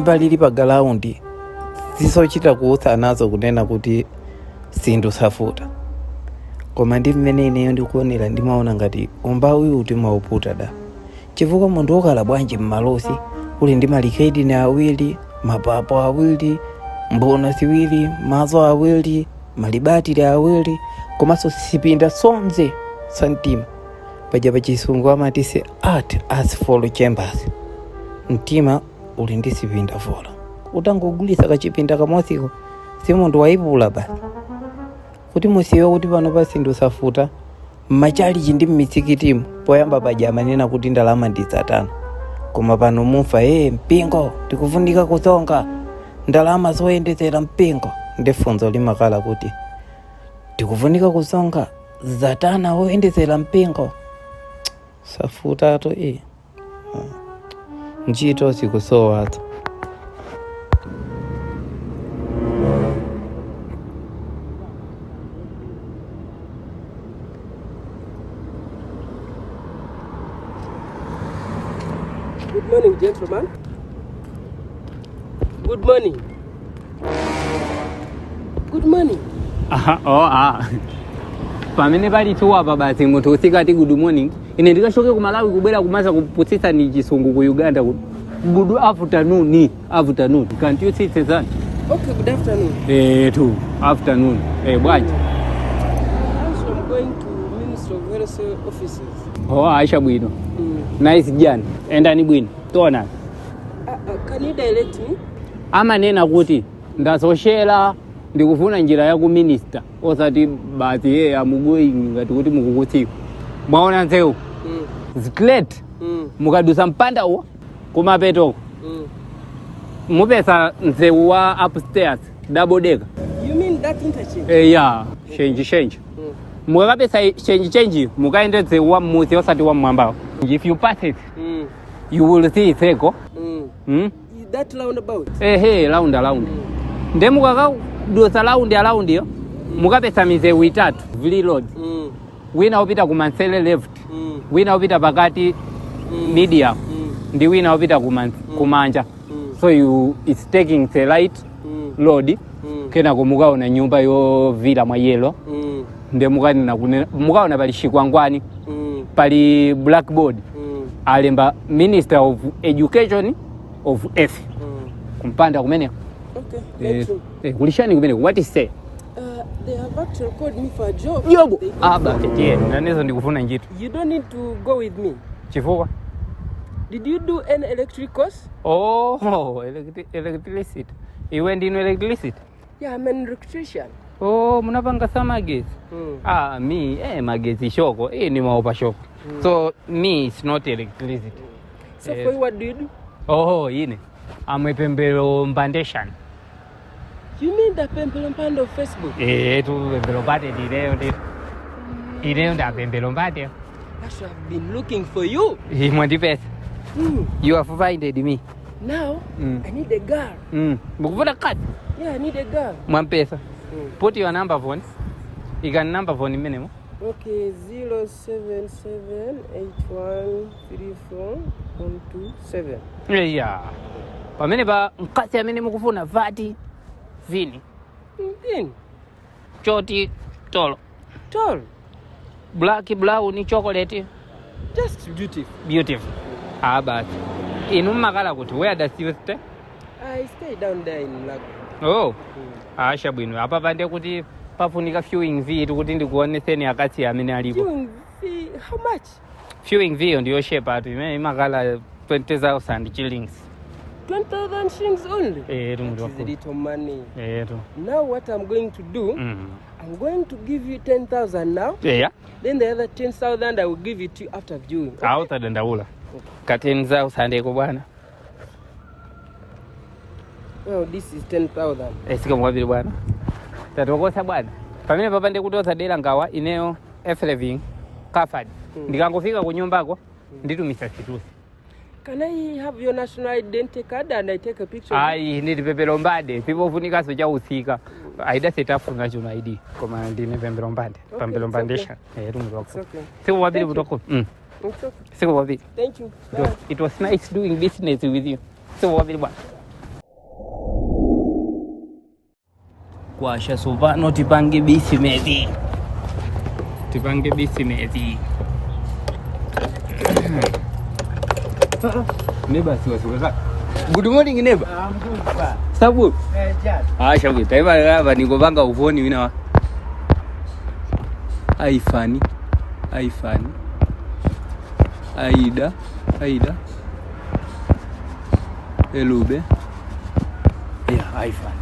nyumba lili pa galaundi zisochita kuutsa nazo kunena kuti sindusafuta. Koma ndi mmene ineyo ndikuonera ndimaona ngati umbawi uti mauputa da. Chifukwa munthu wokhala bwanji m'malosi uli ndi malikhaidi awiri, mapapo awiri, mbona ziwiri, maso awiri, malibatiri awiri, komanso sipinda sonse santima. Paja pa chisungu amati se art as follow chambers. Mtima uli ndi sipinda 4. Utangogulitsa kachipinda kamosiko si munthu waipula basi. Kuti musiwe kuti pano pasindusafuta mmachalichi ndi m'mitsikitimu poyamba paja amanena kuti ndalama ndi Satana. Koma pano mufa mpingo tikufunika kusonga ndalama zoyendetsera mpingo. Ndi funzo limakala kuti tikufunika kusonga Satana woyendetsera mpingo. Safuta to ntchito zikusowa. Good morning, gentlemen. Good morning. Good morning. Pamene pali tuwapa basi munthu usikati good morning. Ine ndikashoke ku Malawi kubwera kumasa kuputitsa ni chisungu ku Uganda. Good afternoon. Afternoon. Can't you see that? Okay, good afternoon. To afternoon. Bwanji. Also, I'm going to Minister of Health offices. Aisha bwino. Nice jana. Endani bwino. Tona. Can you direct me? Amanena kuti ndasoshera ndikufuna njira ya ku minister osati basi amugoyi ngati kuti mukukutsika. Mwaona nzeu. Straight. Mukadusa mpanda uwo kumapeto. Mupesa nzeu wa upstairs double decker. You mean that interchange? Yeah, change. Mukapesa change mukaende nzeu wa muzi osati wa mwambao. If you pass it, you will see Seko. That roundabout? Round. Nde mukakadusa round yo. Mukapesa mizeu itatu, Vili Road. Wina upita kumansele left. Wina upita pakati media. Ndi wina upita kumanja. So it's taking the right road. Kena kumukaona nyumba yo vila mwa yellow. Nde mukaona pali shikwangwani. Pali blackboard. Alemba Minister of Education of F. Kumpanda kumene. Okay, thank you. Kulishani kumene, what is say? They have actually called me for a job. Job. Nanezo ndikufuna njito. You don't need to go with me. Chifukwa? Did you do any electric course? Electricity. Iwe ndino electricity? Yeah, I'm an electrician. Munapanga sa magezi? Magezi shoko. Ni maopa shoko. So, me, it's not electricity. So, for you, what do you do? Ine. I'm a PEMPHERO foundation. You mean the PEMPHERO of Facebook? Tu PEMPHERO pate direo da PEMPHERO pate. That's why I've been looking for you. Mwandipesa. You have finded me. Now, I need a girl. Mukufuna kati? Yeah, I need a girl. Mwampesa. Put your number phone. You can number phone minimum. Okay, 077813412 Yeah. Pamene ba mkasi amene mukufuna vati vini. Vini. Choti tolo. Tall. Black brown chocolate. Just beautiful. Beautiful. But inu makala kuti where does you stay? I stay down there in Lago. Asha bwino. Apa pande kuti pafunika viewing V kuti ndikuoneseni akati amene alipo. Viewing V, how much? Viewing V ndiyo shape atu imene makala 20,000 shillings. 20,000 shillings only? That is little money. Eto. Now what I'm going to do, I'm going to give you 10,000 now. Yeah. Then the other 10,000 I will give it to you after viewing. Okay? Auta dandaula. Ka 10,000 eko bwana. Well, this is 10,000. Sika mwabili bwana. Tatokosa bwana. Pamene papande kutoza dela ngawa ineo F11 covered. Ndikangofika ku nyumbako nditumisa situsi. Can I have your national identity card and I take a picture? Need PEMPHERO mbade. People funika so cha usika. Aida setafu national ID. Koma ndine PEMPHERO mbade. PEMPHERO foundation. Okay. Siko wabili kutoko. Siko wabili. Thank you. It was nice doing business with you. Siko wabili bwana. kwasha sopano tipange bisimezi. Neighbor siwasiweza. Good morning neighbor. Sabu. Shabu. Taiba hapa niko panga ufoni wina. Aifani. Aida. Elube. Yeah, Aifani.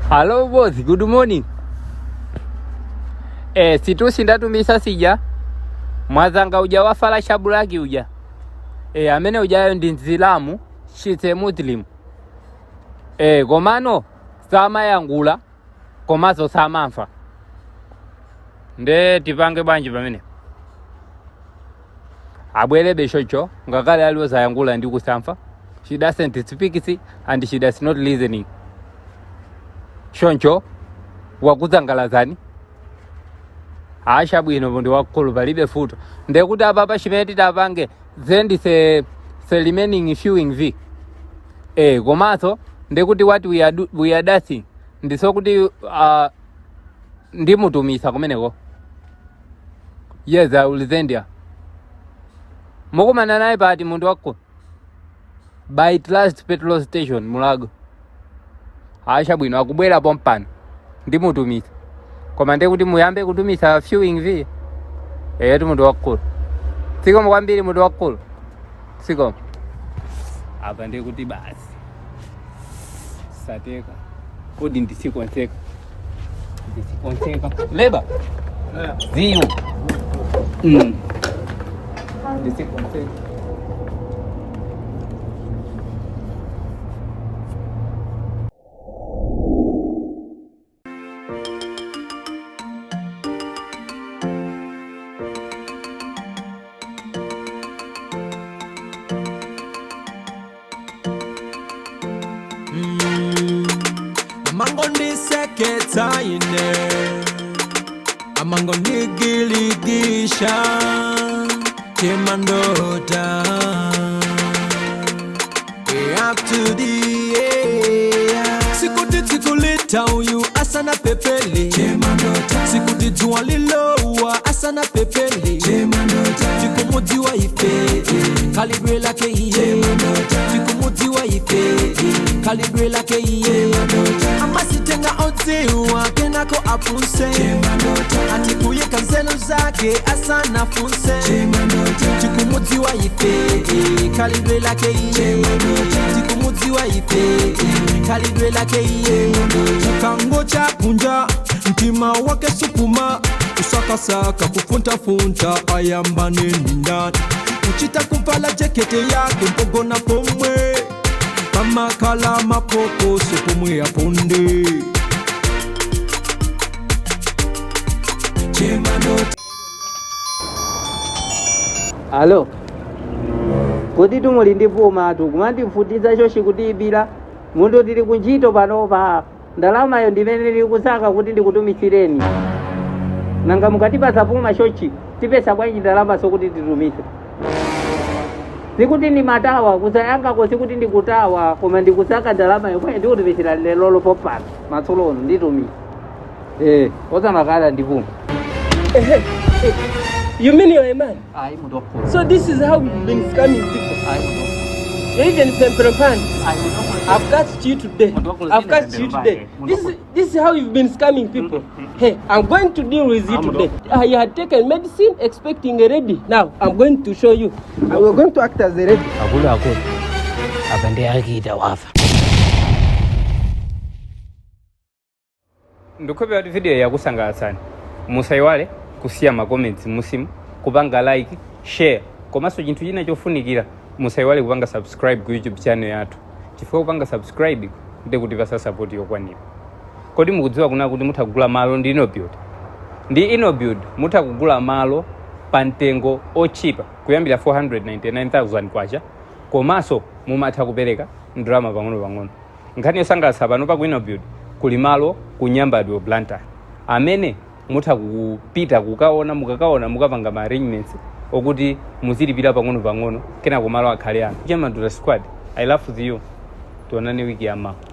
Hello boss, good morning. Situsi ndatumisa sija. Mwazanga uja wafala shabulaki uja. Amene ujayo ndi Nzilamu, shitse Muslim. Komano sama yangula komaso samamfa. Nde tipange banji pamene. Abwele beshocho ngakale aliwo sayangula ndi kusamfa. She doesn't speak it and she does not listening. Shoncho wakuzangalazani. Asha bwino bondi wakulu balibe futo. Ndekuti apa chimeti tapange zendi se remaining viewing v. Komaso ndekuti what we are dancing. Ndisokuti ndimutumisa kumeneko. Yes, I will send ya. Mokumana naye pati muntu wako. By last petrol station Mulago. Asha bwino akubwera pompano. Ndimutumisa. Koma ndekuti muyambe kutumisa viewing v. Tu muntu wakulu. Siko mwambiri muntu wakulu. Siko. Apa ndekuti basi. Sateka. Kodi ndisikonseka. Leba. Ziyu. Ndisikonseka. Amangondi seketa ine Amangondi giligisha Kemandota Up to the air Sikuti tikulita uyu asana pepele Kemandota Sikuti tuwalilowa asana pepele Kemandota Tikumuti wa ife Kalibre lake iye Kemandota Tikumuti wa ife Kalibre lake iye Amasitenga otiwa kenako apunse Atikuye kanselo zake asana funse Tikumuti wa ife Kalibre lake iye Tikumuti wa ife Kalibre lake iye Kango cha kunja Ntima wake supuma Usaka kufunta ayamba nindani Uchita kumpala jekete yake mpogo na pomwe Kama kala mapoko supumwe ya ponde Alo. Kuti tumuli ndivuma tu kumandi mfutiza shoshi kutibira muntu tili kunjito panopa ndalama yo ndimene likusaka kuti ndikutumisireni nanga mukatipasa puma shochi tipesa bwanji ndalama sokuti titumise sikuti ni matawa kusayanga ko sikuti ndikutawa koma ndikusaka ndalama yo kwa ndikutumisira lelo popana matsolono nditumise osanakala ndivuma. You mean you're a man? Ayi mundo. So this is how you've been scamming people? Ayi mundo. Even PEMPHERO. Ayi mundo. I've catched you today. I've catched you today. This is how you've been scamming people. Hey, I'm going to deal with you today. You had taken medicine expecting a ready. Now, I'm going to show you. We're going to act as a ready. Akulu. Abande akita wafa. Ndukobe watu video ya kusanga sana. Musaiwale kusia ma comments musimu, kupanga like, share. Komaso chintu china chofunikira musaiwale kupanga subscribe ku YouTube channel yathu. Chifukwa kupanga subscribe ndikuti vasa support yokwanira. Kodi mukudziwa kuna kuti mutakugula malo ndi InnoBuild. Ndi InnoBuild mutakugula malo pa mtengo ochipa kuyambira 499,000 kwacha. Komaso mumatha kupereka ndalama pang'ono. Nkhani yosangalatsa pano pa InnoBuild kuli malo kunyambadwe Blantyre amene mutha kupita kukaona mukapanga ma arrangements okuti muzilipira pang'ono kena kumalo akhale anu. Chairman Squad, I love you. tionane wiki yamawa.